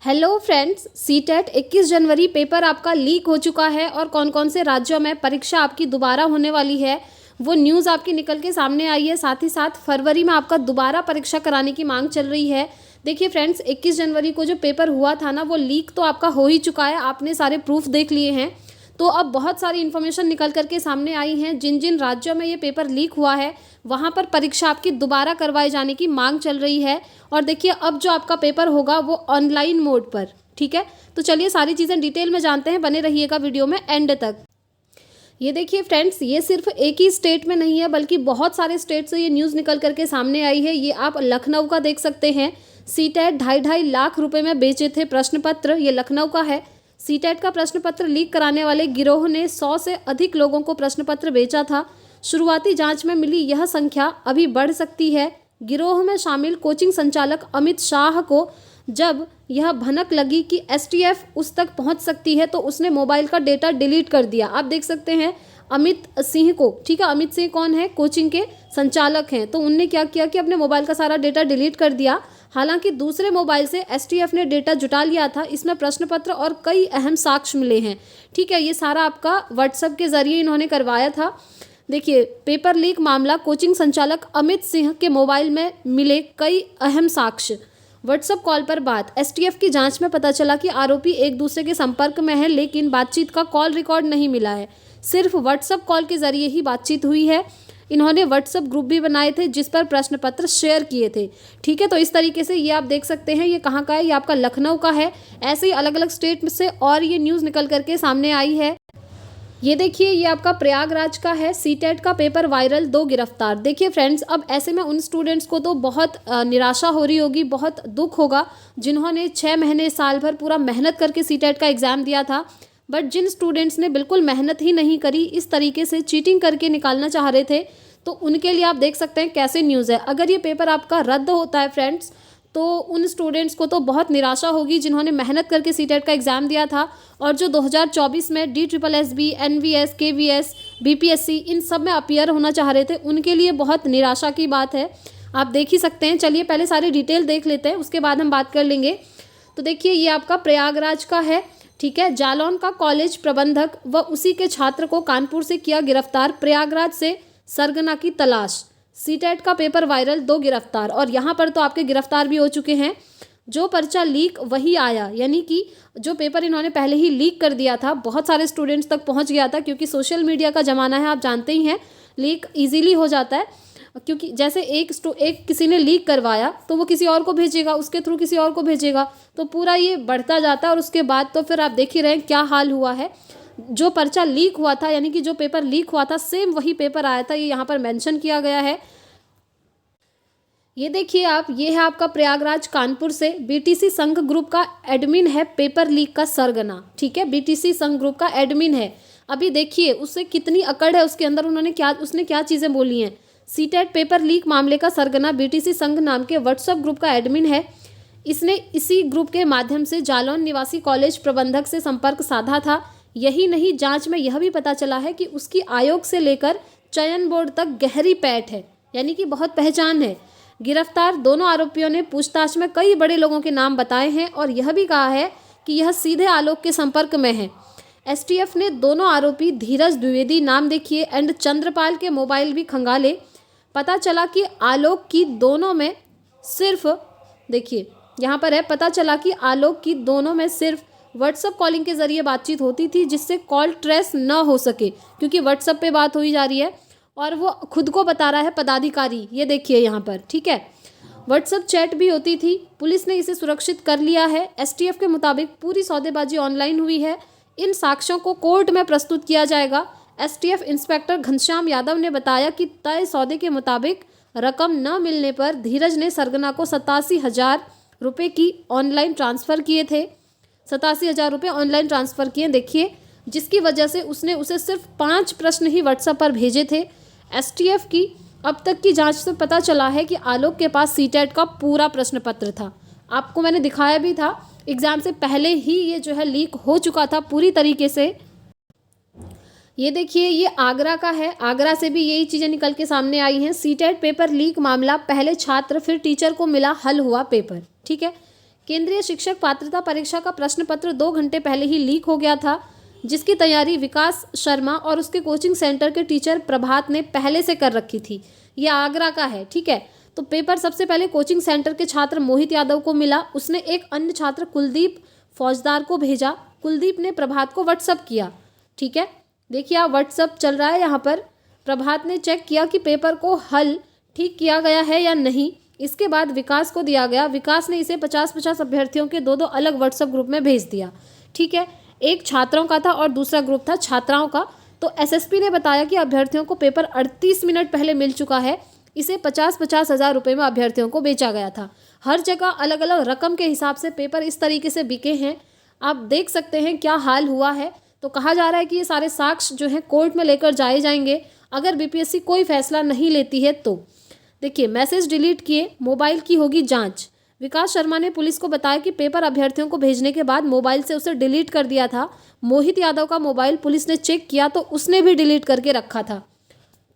Hello friends, CTET 21 जनवरी paper आपका leak हो चुका है और कौन कौन से राज्यों में परीक्षा आपकी दोबारा होने वाली है वो न्यूज़ आपकी निकल के सामने आई है। साथ ही साथ फरवरी में आपका दोबारा परीक्षा कराने की मांग चल रही है। देखिए फ्रेंड्स, 21 जनवरी को जो पेपर हुआ था ना, वो लीक तो आपका हो ही चुका है, आपने सारे प्रूफ देख लिए हैं। तो अब बहुत सारी इन्फॉर्मेशन निकल करके सामने आई हैं। जिन जिन राज्यों में ये पेपर लीक हुआ है वहाँ पर परीक्षा आपकी दोबारा करवाए जाने की मांग चल रही है। और देखिए, अब जो आपका पेपर होगा वो ऑनलाइन मोड पर, ठीक है। तो चलिए सारी चीज़ें डिटेल में जानते हैं, बने रहिएगा वीडियो में एंड तक। ये देखिए फ्रेंड्स, ये सिर्फ एक ही स्टेट में नहीं है बल्कि बहुत सारे स्टेट से ये न्यूज़ निकल करके सामने आई है। ये आप लखनऊ का देख सकते हैं। सीटेट 2.5 लाख रुपए में बेचे थे प्रश्न पत्र, ये लखनऊ का है। सीटेट का प्रश्न पत्र लीक कराने वाले गिरोह ने 100 से अधिक लोगों को प्रश्न पत्र बेचा था। शुरुआती जांच में मिली यह संख्या अभी बढ़ सकती है। गिरोह में शामिल कोचिंग संचालक अमित शाह को जब यह भनक लगी कि एसटीएफ उस तक पहुंच सकती है तो उसने मोबाइल का डेटा डिलीट कर दिया। आप देख सकते हैं अमित सिंह को, ठीक है। अमित सिंह कौन है? कोचिंग के संचालक हैं। तो उनने क्या किया कि अपने मोबाइल का सारा डेटा डिलीट कर दिया। हालांकि दूसरे मोबाइल से एसटीएफ ने डेटा जुटा लिया था। इसमें प्रश्न पत्र और कई अहम साक्ष्य मिले हैं, ठीक है। ये सारा आपका व्हाट्सएप के जरिए इन्होंने करवाया था। देखिए, पेपर लीक मामला, कोचिंग संचालक अमित सिंह के मोबाइल में मिले कई अहम साक्ष्य। व्हाट्सएप कॉल पर बात, एसटीएफ की जांच में पता चला कि आरोपी एक दूसरे के संपर्क में है, लेकिन बातचीत का कॉल रिकॉर्ड नहीं मिला है। सिर्फ व्हाट्सएप कॉल के जरिए ही बातचीत हुई है। इन्होंने व्हाट्सएप ग्रुप भी बनाए थे जिस पर प्रश्न पत्र शेयर किए थे, ठीक है। तो इस तरीके से ये आप देख सकते हैं। ये कहाँ का है? ये आपका लखनऊ का है। ऐसे ही अलग अलग स्टेट से और ये न्यूज़ निकल करके सामने आई है। ये देखिए, ये आपका प्रयागराज का है। सीटेट का पेपर वायरल, 2 गिरफ्तार। देखिए फ्रेंड्स, अब ऐसे में उन स्टूडेंट्स को तो बहुत निराशा हो रही होगी, बहुत दुख होगा जिन्होंने 6 महीने साल भर पूरा मेहनत करके सीटेट का एग्ज़ाम दिया था। बट जिन स्टूडेंट्स ने बिल्कुल मेहनत ही नहीं करी, इस तरीके से चीटिंग करके निकालना चाह रहे थे, तो उनके लिए आप देख सकते हैं कैसे न्यूज़ है। अगर ये पेपर आपका रद्द होता है फ्रेंड्स, तो उन स्टूडेंट्स को तो बहुत निराशा होगी जिन्होंने मेहनत करके सीटेट का एग्ज़ाम दिया था और जो 2024 में DSSB, NVS, KVS, BPSC इन सब में अपीयर होना चाह रहे थे। उनके लिए बहुत निराशा की बात है, आप देख ही सकते हैं। चलिए पहले सारी डिटेल देख लेते हैं, उसके बाद हम बात कर लेंगे। तो देखिए, ये आपका प्रयागराज का है, ठीक है। जालौन का कॉलेज प्रबंधक व उसी के छात्र को कानपुर से किया गिरफ्तार। प्रयागराज से सरगना की तलाश। सीटेट का पेपर वायरल, 2 गिरफ्तार। और यहाँ पर तो आपके गिरफ्तार भी हो चुके हैं। जो पर्चा लीक वही आया, यानी कि जो पेपर इन्होंने पहले ही लीक कर दिया था, बहुत सारे स्टूडेंट्स तक पहुँच गया था, क्योंकि सोशल मीडिया का ज़माना है, आप जानते ही हैं। लीक ईजिली हो जाता है, क्योंकि जैसे एक किसी ने लीक करवाया तो वो किसी और को भेजेगा, उसके थ्रू किसी और को भेजेगा, तो पूरा ये बढ़ता जाता है। और उसके बाद तो फिर आप देख ही रहे हैं क्या हाल हुआ है। जो पर्चा लीक हुआ था, यानी कि जो पेपर लीक हुआ था, सेम वही पेपर आया था। ये यहाँ पर मेंशन किया गया है। ये देखिए आप, ये है आपका प्रयागराज कानपुर से। बीटीसी संघ ग्रुप का एडमिन है पेपर लीक का सरगना, ठीक है। बीटीसी संघ ग्रुप का एडमिन है। अभी देखिए उससे कितनी अकड़ है उसके अंदर, उसने क्या चीज़ें बोली हैं। सीटेट पेपर लीक मामले का सरगना बीटीसी संघ नाम के व्हाट्सएप ग्रुप का एडमिन है। इसने इसी ग्रुप के माध्यम से जालौन निवासी कॉलेज प्रबंधक से संपर्क साधा था। यही नहीं, जांच में यह भी पता चला है कि उसकी आयोग से लेकर चयन बोर्ड तक गहरी पैठ है, यानी कि बहुत पहचान है। गिरफ्तार दोनों आरोपियों ने पूछताछ में कई बड़े लोगों के नाम बताए हैं और यह भी कहा है कि यह सीधे आलोक के संपर्क में है। एसटीएफ ने दोनों आरोपी धीरज द्विवेदी, नाम देखिए, एंड चंद्रपाल के मोबाइल भी खंगाले। पता चला कि आलोक की दोनों में सिर्फ, देखिए यहाँ पर है, पता चला कि आलोक की दोनों में सिर्फ व्हाट्सएप कॉलिंग के जरिए बातचीत होती थी, जिससे कॉल ट्रेस न हो सके, क्योंकि व्हाट्सएप पे बात हुई जा रही है और वो खुद को बता रहा है पदाधिकारी। ये देखिए यहाँ पर, ठीक है। व्हाट्सएप चैट भी होती थी। पुलिस ने इसे सुरक्षित कर लिया है। एसटीएफ के मुताबिक पूरी सौदेबाजी ऑनलाइन हुई है। इन साक्ष्यों को कोर्ट में प्रस्तुत किया जाएगा। एसटीएफ इंस्पेक्टर घनश्याम यादव ने बताया कि तय सौदे के मुताबिक रकम न मिलने पर धीरज ने सरगना को 87,000 रुपये की ऑनलाइन ट्रांसफ़र किए थे। 87,000 रुपये ऑनलाइन ट्रांसफ़र किए, देखिए, जिसकी वजह से उसने उसे सिर्फ 5 प्रश्न ही व्हाट्सएप पर भेजे थे। एसटीएफ की अब तक की जांच से पता चला है कि आलोक के पास सीटेट का पूरा प्रश्न पत्र था। आपको मैंने दिखाया भी था, एग्ज़ाम से पहले ही ये जो है लीक हो चुका था पूरी तरीके से। ये देखिए, ये आगरा का है। आगरा से भी यही चीज़ें निकल के सामने आई हैं। सीटेट पेपर लीक मामला, पहले छात्र फिर टीचर को मिला हल हुआ पेपर, ठीक है। केंद्रीय शिक्षक पात्रता परीक्षा का प्रश्न पत्र 2 घंटे पहले ही लीक हो गया था, जिसकी तैयारी विकास शर्मा और उसके कोचिंग सेंटर के टीचर प्रभात ने पहले से कर रखी थी। ये आगरा का है, ठीक है। तो पेपर सबसे पहले कोचिंग सेंटर के छात्र मोहित यादव को मिला। उसने एक अन्य छात्र कुलदीप फौजदार को भेजा। कुलदीप ने प्रभात को व्हाट्सअप किया, ठीक है। देखिए आप, व्हाट्सअप चल रहा है यहाँ पर। प्रभात ने चेक किया कि पेपर को हल ठीक किया गया है या नहीं। इसके बाद विकास को दिया गया। विकास ने इसे 50-50 अभ्यर्थियों के 2-2 अलग व्हाट्सएप ग्रुप में भेज दिया, ठीक है। एक छात्रों का था और दूसरा ग्रुप था छात्राओं का। तो एसएसपी ने बताया कि अभ्यर्थियों को पेपर 38 मिनट पहले मिल चुका है। इसे 50-50 हज़ार रुपये में अभ्यर्थियों को बेचा गया था। हर जगह अलग अलग रकम के हिसाब से पेपर इस तरीके से बिके हैं। आप देख सकते हैं क्या हाल हुआ है। तो कहा जा रहा है कि ये सारे साक्ष्य जो हैं कोर्ट में लेकर जाए जाएंगे अगर बीपीएससी कोई फैसला नहीं लेती है तो। देखिए, मैसेज डिलीट किए, मोबाइल की होगी जांच। विकास शर्मा ने पुलिस को बताया कि पेपर अभ्यर्थियों को भेजने के बाद मोबाइल से उसे डिलीट कर दिया था। मोहित यादव का मोबाइल पुलिस ने चेक किया तो उसने भी डिलीट करके रखा था।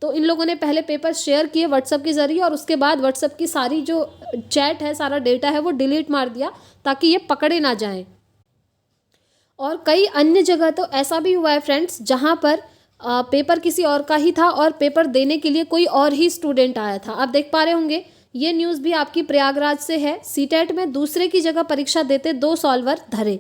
तो इन लोगों ने पहले पेपर शेयर किए व्हाट्सएप के जरिए और उसके बाद व्हाट्सएप की सारी जो चैट है, सारा डेटा है, वो डिलीट मार दिया ताकि ये पकड़े ना जाएं। और कई अन्य जगह तो ऐसा भी हुआ है फ्रेंड्स, जहाँ पर पेपर किसी और का ही था और पेपर देने के लिए कोई और ही स्टूडेंट आया था। आप देख पा रहे होंगे, ये न्यूज़ भी आपकी प्रयागराज से है। सीटेट में दूसरे की जगह परीक्षा देते 2 सॉल्वर धरे।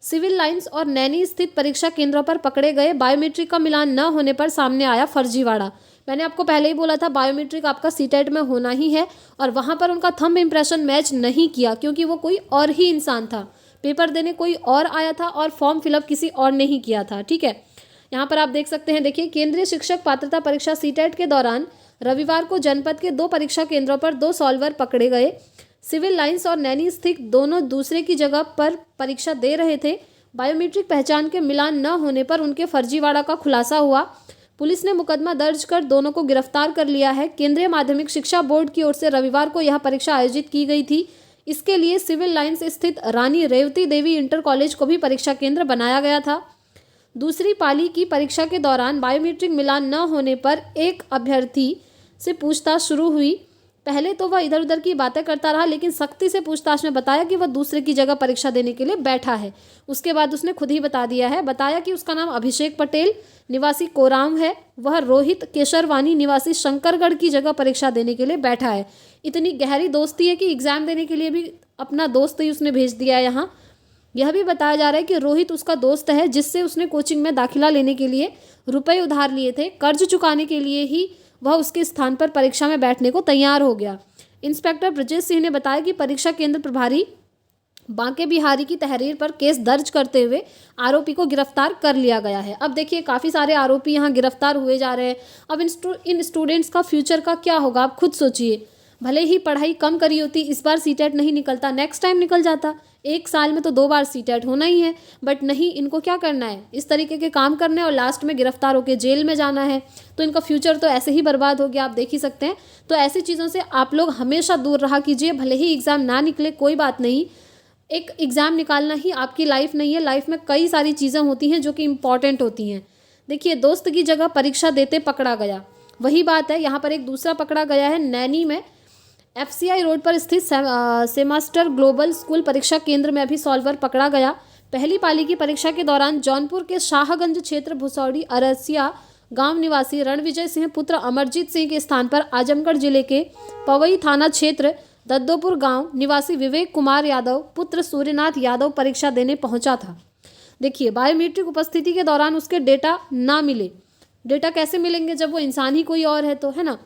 सिविल लाइंस और नैनी स्थित परीक्षा केंद्रों पर पकड़े गए। बायोमेट्रिक का मिलान न होने पर सामने आया फर्जीवाड़ा। मैंने आपको पहले ही बोला था बायोमेट्रिक आपका सीटेट में होना ही है और वहाँ पर उनका थंब इम्प्रेशन मैच नहीं किया क्योंकि वो कोई और ही इंसान था। पेपर देने कोई और आया था और फॉर्म फिलअप किसी और ने ही किया था, ठीक है। यहाँ पर आप देख सकते हैं, देखिए, केंद्रीय शिक्षक पात्रता परीक्षा सीटेट के दौरान रविवार को जनपद के 2 परीक्षा केंद्रों पर 2 सॉल्वर पकड़े गए। सिविल लाइंस और नैनी स्थित दोनों दूसरे की जगह पर परीक्षा दे रहे थे। बायोमेट्रिक पहचान के मिलान न होने पर उनके फर्जीवाड़ा का खुलासा हुआ। पुलिस ने मुकदमा दर्ज कर दोनों को गिरफ्तार कर लिया है। केंद्रीय माध्यमिक शिक्षा बोर्ड की ओर से रविवार को यह परीक्षा आयोजित की गई थी। इसके लिए सिविल लाइंस स्थित रानी रेवती देवी इंटर कॉलेज को भी परीक्षा केंद्र बनाया गया था। दूसरी पाली की परीक्षा के दौरान बायोमेट्रिक मिलान न होने पर एक अभ्यर्थी से पूछताछ शुरू हुई। पहले तो वह इधर उधर की बातें करता रहा, लेकिन सख्ती से पूछताछ में बताया कि वह दूसरे की जगह परीक्षा देने के लिए बैठा है। उसके बाद उसने खुद ही बता दिया है। बताया कि उसका नाम अभिषेक पटेल निवासी कोराम है। वह रोहित केशरवानी निवासी शंकरगढ़ की जगह परीक्षा देने के लिए बैठा है। इतनी गहरी दोस्ती है कि एग्जाम देने के लिए भी अपना दोस्त ही उसने भेज दिया है यहाँ। यह भी बताया जा रहा है कि रोहित उसका दोस्त है जिससे उसने कोचिंग में दाखिला लेने के लिए रुपए उधार लिए थे। कर्ज चुकाने के लिए ही वह उसके स्थान पर परीक्षा में बैठने को तैयार हो गया। इंस्पेक्टर ब्रजेश सिंह ने बताया कि परीक्षा केंद्र प्रभारी बांके बिहारी की तहरीर पर केस दर्ज करते हुए आरोपी को गिरफ्तार कर लिया गया है। अब देखिए, काफ़ी सारे आरोपी यहाँ गिरफ्तार हुए जा रहे हैं। अब इन स्टूडेंट्स का फ्यूचर का क्या होगा, आप खुद सोचिए। भले ही पढ़ाई कम करी होती, इस बार सीटेट नहीं निकलता, नेक्स्ट टाइम निकल जाता। 1 साल में तो 2 बार सीटेट होना ही है, बट नहीं, इनको क्या करना है, इस तरीके के काम करने और लास्ट में गिरफ्तार होकर जेल में जाना है। तो इनका फ्यूचर तो ऐसे ही बर्बाद हो गया, आप देख ही सकते हैं। तो ऐसी चीज़ों से आप लोग हमेशा दूर रहा कीजिए। भले ही एग्ज़ाम ना निकले, कोई बात नहीं, एक एग्ज़ाम निकालना ही आपकी लाइफ नहीं है। लाइफ में कई सारी चीज़ें होती हैं जो कि इम्पॉर्टेंट होती हैं। देखिए, दोस्त की जगह परीक्षा देते पकड़ा गया, वही बात है। यहाँ पर एक दूसरा पकड़ा गया है नैनी में। एफसीआई रोड पर स्थित सेमास्टर ग्लोबल स्कूल परीक्षा केंद्र में अभी सॉल्वर पकड़ा गया। पहली पाली की परीक्षा के दौरान जौनपुर के शाहगंज क्षेत्र भुसौड़ी अरसिया गांव निवासी रणविजय सिंह पुत्र अमरजीत सिंह के स्थान पर आजमगढ़ जिले के पवई थाना क्षेत्र दद्दोपुर गांव निवासी विवेक कुमार यादव पुत्र सूर्यनाथ यादव परीक्षा देने पहुंचा था। देखिए, बायोमेट्रिक उपस्थिति के दौरान उसके डेटा ना मिले। डेटा कैसे मिलेंगे जब वो इंसान ही कोई और है, तो है ना।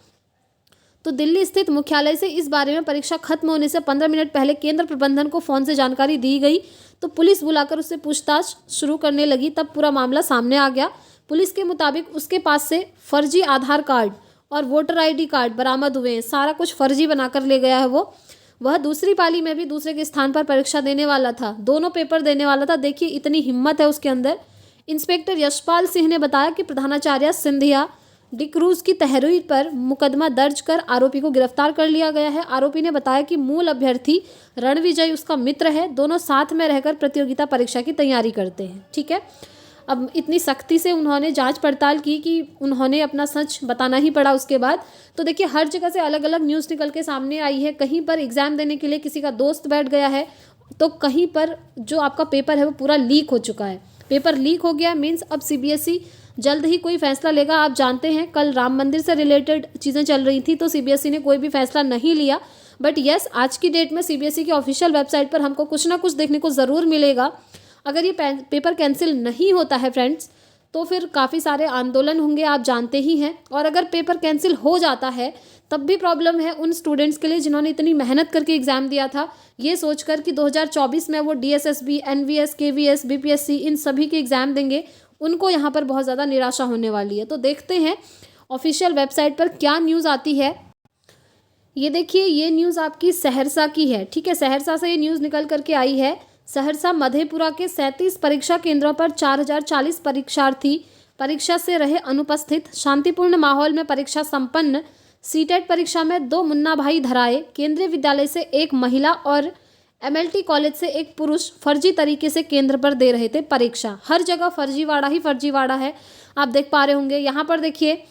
तो दिल्ली स्थित मुख्यालय से इस बारे में परीक्षा खत्म होने से 15 मिनट पहले केंद्र प्रबंधन को फ़ोन से जानकारी दी गई। तो पुलिस बुलाकर उससे पूछताछ शुरू करने लगी। तब पूरा मामला सामने आ गया। पुलिस के मुताबिक उसके पास से फर्जी आधार कार्ड और वोटर आईडी कार्ड बरामद हुए हैं। सारा कुछ फर्जी बनाकर ले गया है वो। वह दूसरी पाली में भी दूसरे के स्थान पर परीक्षा देने वाला था, दोनों पेपर देने वाला था। देखिए, इतनी हिम्मत है उसके अंदर। इंस्पेक्टर यशपाल सिंह ने बताया कि प्रधानाचार्य सिंधिया डिक्रूज की तहरीर पर मुकदमा दर्ज कर आरोपी को गिरफ्तार कर लिया गया है। आरोपी ने बताया कि मूल अभ्यर्थी रणविजय उसका मित्र है। दोनों साथ में रहकर प्रतियोगिता परीक्षा की तैयारी करते हैं, ठीक है। अब इतनी सख्ती से उन्होंने जांच पड़ताल की कि उन्होंने अपना सच बताना ही पड़ा उसके बाद। तो देखिए, हर जगह से अलग अलग न्यूज़ निकल के सामने आई है। कहीं पर एग्ज़ाम देने के लिए किसी का दोस्त बैठ गया है तो कहीं पर जो आपका पेपर है वो पूरा लीक हो चुका है। पेपर लीक हो गया मीन्स अब सीबीएसई जल्द ही कोई फैसला लेगा। आप जानते हैं कल राम मंदिर से रिलेटेड चीज़ें चल रही थी तो सीबीएसई ने कोई भी फैसला नहीं लिया, बट यस आज की डेट में सीबीएसई की ऑफिशियल वेबसाइट पर हमको कुछ ना कुछ देखने को ज़रूर मिलेगा। अगर ये पेपर कैंसिल नहीं होता है फ्रेंड्स तो फिर काफ़ी सारे आंदोलन होंगे, आप जानते ही हैं। और अगर पेपर कैंसिल हो जाता है तब भी प्रॉब्लम है उन स्टूडेंट्स के लिए जिन्होंने इतनी मेहनत करके एग्ज़ाम दिया था, ये सोचकर कि 2024 में वो डीएसएसबी, एनवीएस, केवीएस, बीपीएससी इन सभी के एग्ज़ाम देंगे, उनको यहाँ पर बहुत ज़्यादा निराशा होने वाली है। तो देखते हैं ऑफिशियल वेबसाइट पर क्या न्यूज़ आती है। ये देखिए, ये न्यूज़ आपकी सहरसा की है, ठीक है। सहरसा से ये न्यूज़ निकल करके आई है। सहरसा मधेपुरा के 37 परीक्षा केंद्रों पर 4040 परीक्षार्थी परीक्षा से रहे अनुपस्थित। शांतिपूर्ण माहौल में परीक्षा संपन्न। सीटेट परीक्षा में 2 मुन्ना भाई धराए। केंद्रीय विद्यालय से 1 महिला और एमएलटी कॉलेज से 1 पुरुष फर्जी तरीके से केंद्र पर दे रहे थे परीक्षा। हर जगह फर्जीवाड़ा ही फर्जीवाड़ा है, आप देख पा रहे होंगे। यहाँ पर देखिए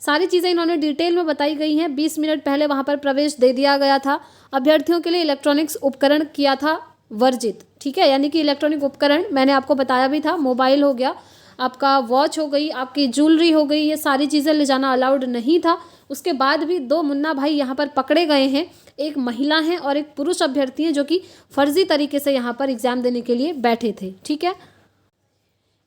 सारी चीज़ें इन्होंने डिटेल में बताई गई हैं। 20 मिनट पहले वहाँ पर प्रवेश दे दिया गया था। अभ्यर्थियों के लिए इलेक्ट्रॉनिक्स उपकरण किया था वर्जित, ठीक है। यानी कि इलेक्ट्रॉनिक उपकरण मैंने आपको बताया भी था, मोबाइल हो गया, आपका वॉच हो गई, आपकी ज्वेलरी हो गई, ये सारी चीज़ें ले जाना अलाउड नहीं था। उसके बाद भी 2 मुन्ना भाई यहाँ पर पकड़े गए हैं, 1 महिला हैं और 1 पुरुष अभ्यर्थी हैं जो कि फर्जी तरीके से यहाँ पर एग्ज़ाम देने के लिए बैठे थे, ठीक है।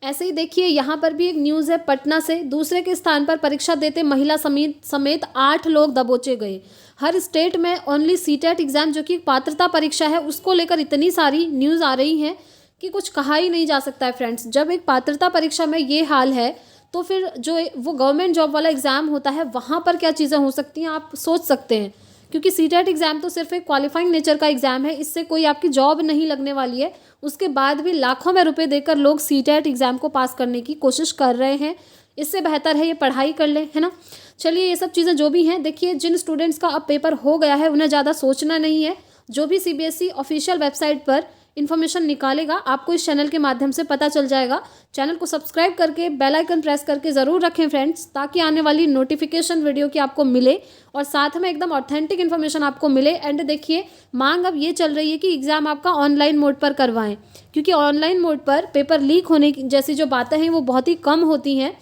ऐसे ही देखिए यहाँ पर भी एक न्यूज़ है पटना से। दूसरे के स्थान पर परीक्षा देते महिला समेत 8 लोग दबोचे गए। हर स्टेट में ओनली सीटेट एग्ज़ाम जो कि एक पात्रता परीक्षा है उसको लेकर इतनी सारी न्यूज़ आ रही हैं कि कुछ कहा ही नहीं जा सकता है फ्रेंड्स। जब एक पात्रता परीक्षा में ये हाल है तो फिर जो वो गवर्नमेंट जॉब वाला एग्ज़ाम होता है वहाँ पर क्या चीज़ें हो सकती हैं आप सोच सकते हैं। क्योंकि सीटेट एग्ज़ाम तो सिर्फ एक क्वालिफाइंग नेचर का एग्ज़ाम है, इससे कोई आपकी जॉब नहीं लगने वाली है। उसके बाद भी लाखों में रुपए देकर लोग सीटेट एग्ज़ाम को पास करने की कोशिश कर रहे हैं। इससे बेहतर है ये पढ़ाई कर लें, है ना। चलिए ये सब चीज़ें जो भी हैं, देखिए जिन स्टूडेंट्स का अब पेपर हो गया है उन्हें ज़्यादा सोचना नहीं है। जो भी सीबीएसई ऑफिशियल वेबसाइट पर इन्फॉर्मेशन निकालेगा आपको इस चैनल के माध्यम से पता चल जाएगा। चैनल को सब्सक्राइब करके बेल आइकन प्रेस करके ज़रूर रखें फ्रेंड्स, ताकि आने वाली नोटिफिकेशन वीडियो की आपको मिले और साथ में एकदम ऑथेंटिक इन्फॉर्मेशन आपको मिले। एंड देखिए मांग अब ये चल रही है कि एग्ज़ाम आपका ऑनलाइन मोड पर करवाएं, क्योंकि ऑनलाइन मोड पर पेपर लीक होने की जैसी जो बातें हैं वो बहुत ही कम होती हैं।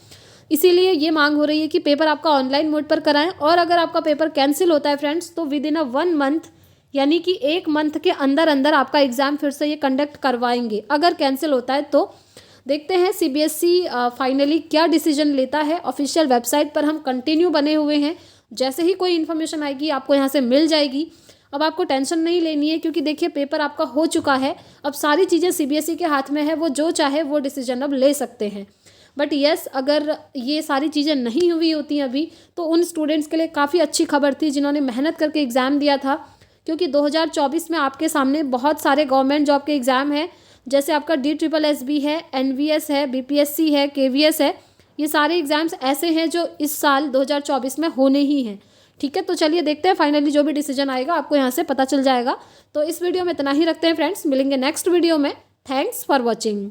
इसीलिए ये मांग हो रही है कि पेपर आपका ऑनलाइन मोड पर कराएं। और अगर आपका पेपर कैंसिल होता है फ्रेंड्स तो विद इन 1 मंथ यानी कि 1 मंथ के अंदर अंदर आपका एग्ज़ाम फिर से ये कंडक्ट करवाएंगे अगर कैंसिल होता है तो। देखते हैं सीबीएसई फाइनली क्या डिसीजन लेता है। ऑफिशियल वेबसाइट पर हम कंटिन्यू बने हुए हैं, जैसे ही कोई इन्फॉर्मेशन आएगी आपको यहाँ से मिल जाएगी। अब आपको टेंशन नहीं लेनी है, क्योंकि देखिए पेपर आपका हो चुका है। अब सारी चीज़ें सीबीएसई के हाथ में है, वो जो चाहे वो डिसीजन अब ले सकते हैं। बट यस अगर ये सारी चीज़ें नहीं हुई होती अभी तो उन स्टूडेंट्स के लिए काफ़ी अच्छी खबर थी जिन्होंने मेहनत करके एग्ज़ाम दिया था। क्योंकि 2024 में आपके सामने बहुत सारे गवर्नमेंट जॉब के एग्ज़ाम हैं, जैसे आपका DSSB है, एनवीएस है, बीपीएससी है, केवीएस है। ये सारे एग्ज़ाम्स ऐसे हैं जो इस साल 2024 में होने ही हैं, ठीक है। तो चलिए देखते हैं फाइनली जो भी डिसीजन आएगा आपको यहाँ से पता चल जाएगा। तो इस वीडियो में इतना ही रखते हैं फ्रेंड्स, मिलेंगे नेक्स्ट वीडियो में। Thanks for watching.